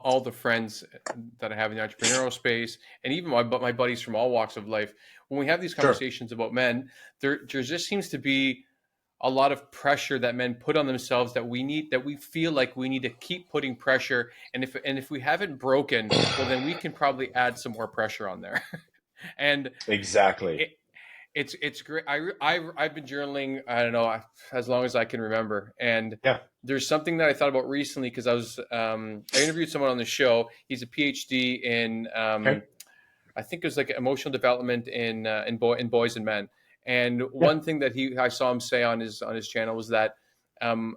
all the friends that I have in the entrepreneurial space, and even my buddies from all walks of life, when we have these Sure. conversations about men, there just seems to be a lot of pressure that men put on themselves that we feel like we need to keep putting pressure, and if we haven't broken, well, then we can probably add some more pressure on there. And Exactly. it, it's great. I've been journaling, I don't know, as long as I can remember. And Yeah. there's something that I thought about recently because I interviewed someone on the show. He's a PhD in Okay. I think it was like emotional development in boys and men. And Yeah. one thing that I saw him say on his channel was that um,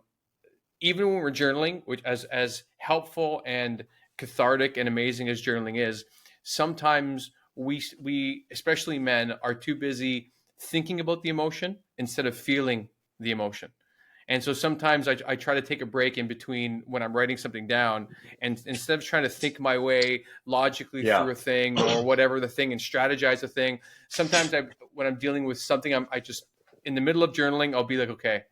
even when we're journaling, which as helpful and cathartic and amazing as journaling is, sometimes we especially men are too busy thinking about the emotion instead of feeling the emotion. And so sometimes I try to take a break in between when I'm writing something down, and instead of trying to think my way logically Yeah. through a thing or whatever the thing and strategize a thing, sometimes when I'm dealing with something, I just in the middle of journaling, I'll be like, okay,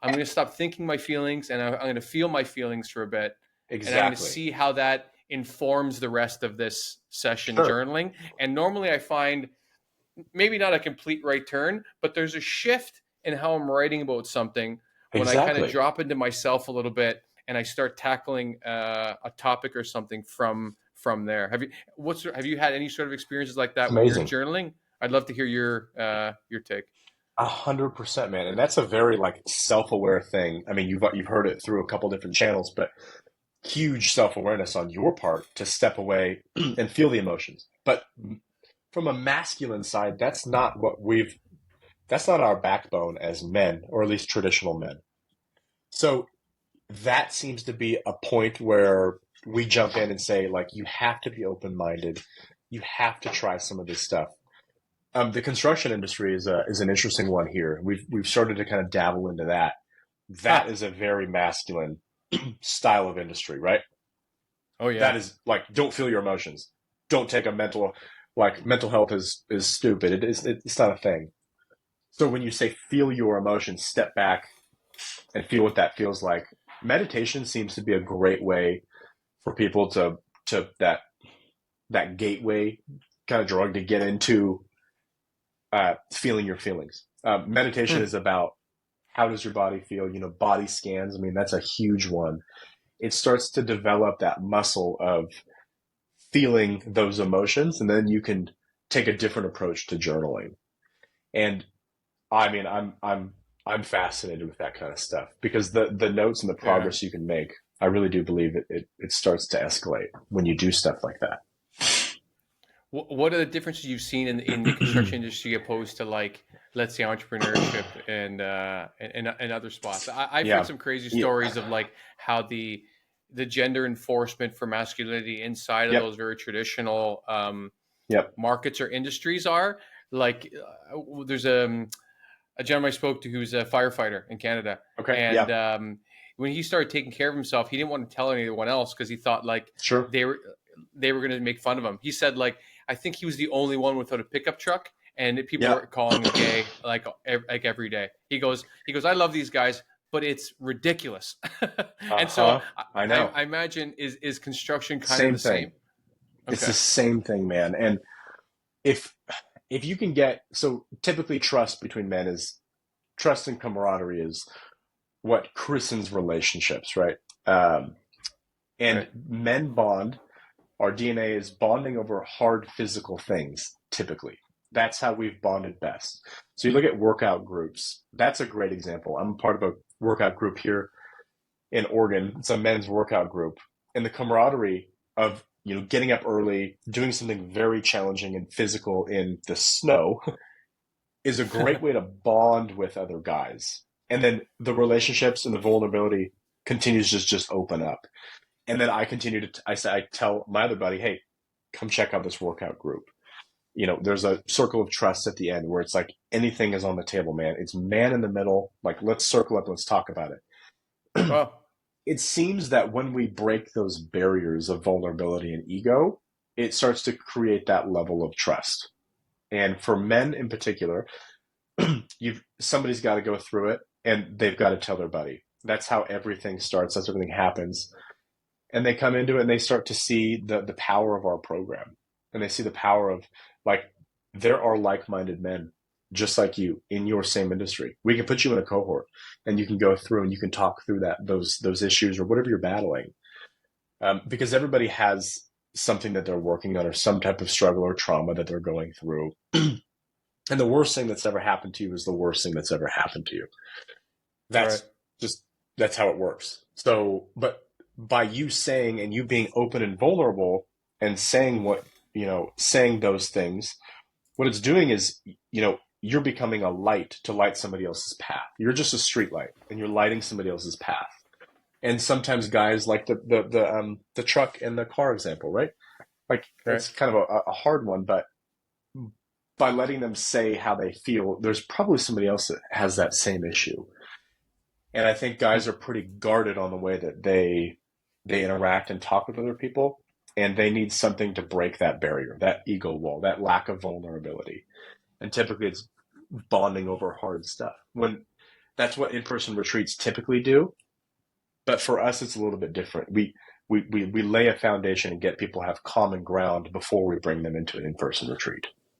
I'm going to stop thinking my feelings, and I'm going to feel my feelings for a bit, and I'm going to Exactly. see how that informs the rest of this session Sure. journaling. And normally I find maybe not a complete right turn, but there's a shift in how I'm writing about something when I kind of Exactly. drop into myself a little bit and I start tackling a topic or something from there. Have you had any sort of experiences like It's that when you're amazing. journaling? I'd love to hear your take. 100%, man. And that's a very like self-aware thing. I mean, you've heard it through a couple different channels, but huge self-awareness on your part to step away and feel the emotions. But from a masculine side, that's not our backbone as men, or at least traditional men. So that seems to be a point where we jump in and say, like, you have to be open-minded. You have to try some of this stuff. The construction industry is an interesting one here. We've started to kind of dabble into that. That Ah, is a very masculine style of industry, right? oh That yeah, is like, don't feel your emotions. Don't take a mental health is stupid. It's not a thing. So when you say feel your emotions, step back and feel what that feels like. Meditation seems to be a great way for people to that gateway kind of drug to get into feeling your feelings. Meditation hmm. is about how does your body feel? You know, body scans. I mean, that's a huge one. It starts to develop that muscle of feeling those emotions, and then you can take a different approach to journaling. And I mean, I'm fascinated with that kind of stuff because the notes and the Yeah. progress you can make, I really do believe it starts to escalate when you do stuff like that. What are the differences you've seen in the construction industry opposed to, like, let's say, entrepreneurship and other spots? I've heard Yeah. some crazy Yeah. stories of like how the gender enforcement for masculinity inside of Yep. those very traditional Yep. markets or industries are like. There's a gentleman I spoke to who's a firefighter in Canada, Okay. and Yeah. when he started taking care of himself, he didn't want to tell anyone else because he thought like Sure. they were they were going to make fun of him. He said like I think he was the only one without a pickup truck, and people Yeah. were calling him gay like every day. He goes I love these guys, but it's ridiculous. Uh And so huh. I I, know. I imagine is construction kind of Same the thing. same? It's the Okay, same thing, man. And if if you can get so typically trust between men is trust and camaraderie is what christens relationships, right? Um, and right. men bond. Our DNA is bonding over hard physical things, typically. That's how we've bonded best. So you look at workout groups. That's a great example. I'm part of a workout group here in Oregon. It's a men's workout group. And the camaraderie of, you know, getting up early, doing something very challenging and physical in the snow is a great way to bond with other guys. And then the relationships and the vulnerability continues to just open up. And then I continue I tell my other buddy, hey, come check out this workout group. You know, there's a circle of trust at the end where it's like anything is on the table, man. It's man in the middle. Like, let's circle up, let's talk about it. Well, It seems that when we break those barriers of vulnerability and ego, it starts to create that level of trust. And for men in particular, you've somebody's got to go through it and they've got to tell their buddy. That's how everything starts. That's how everything happens. and they come into it and they start to see the power of our program, and they see the power of, like, there are like-minded men just like you in your same industry. We can put you in a cohort and you can go through and you can talk through those issues or whatever you're battling, because everybody has something that they're working on or some type of struggle or trauma that they're going through. And the worst thing that's ever happened to you is the worst thing that's ever happened to you. Right. That's just, that's how it works. So, but by you saying and you being open and vulnerable and saying what, saying those things, what it's doing is, you're becoming a light to light somebody else's path. You're just a street light and you're lighting somebody else's path. And sometimes guys like the truck and the car example, right? Like, Right. it's kind of a hard one, but by letting them say how they feel, there's probably somebody else that has that same issue. And I think guys are pretty guarded on the way that they interact and talk with other people, and they need something to break that barrier, that ego wall, that lack of vulnerability. And typically it's bonding over hard stuff. When that's what in-person retreats typically do, but for us it's a little bit different. We lay a foundation and get people to have common ground before we bring them into an in-person retreat.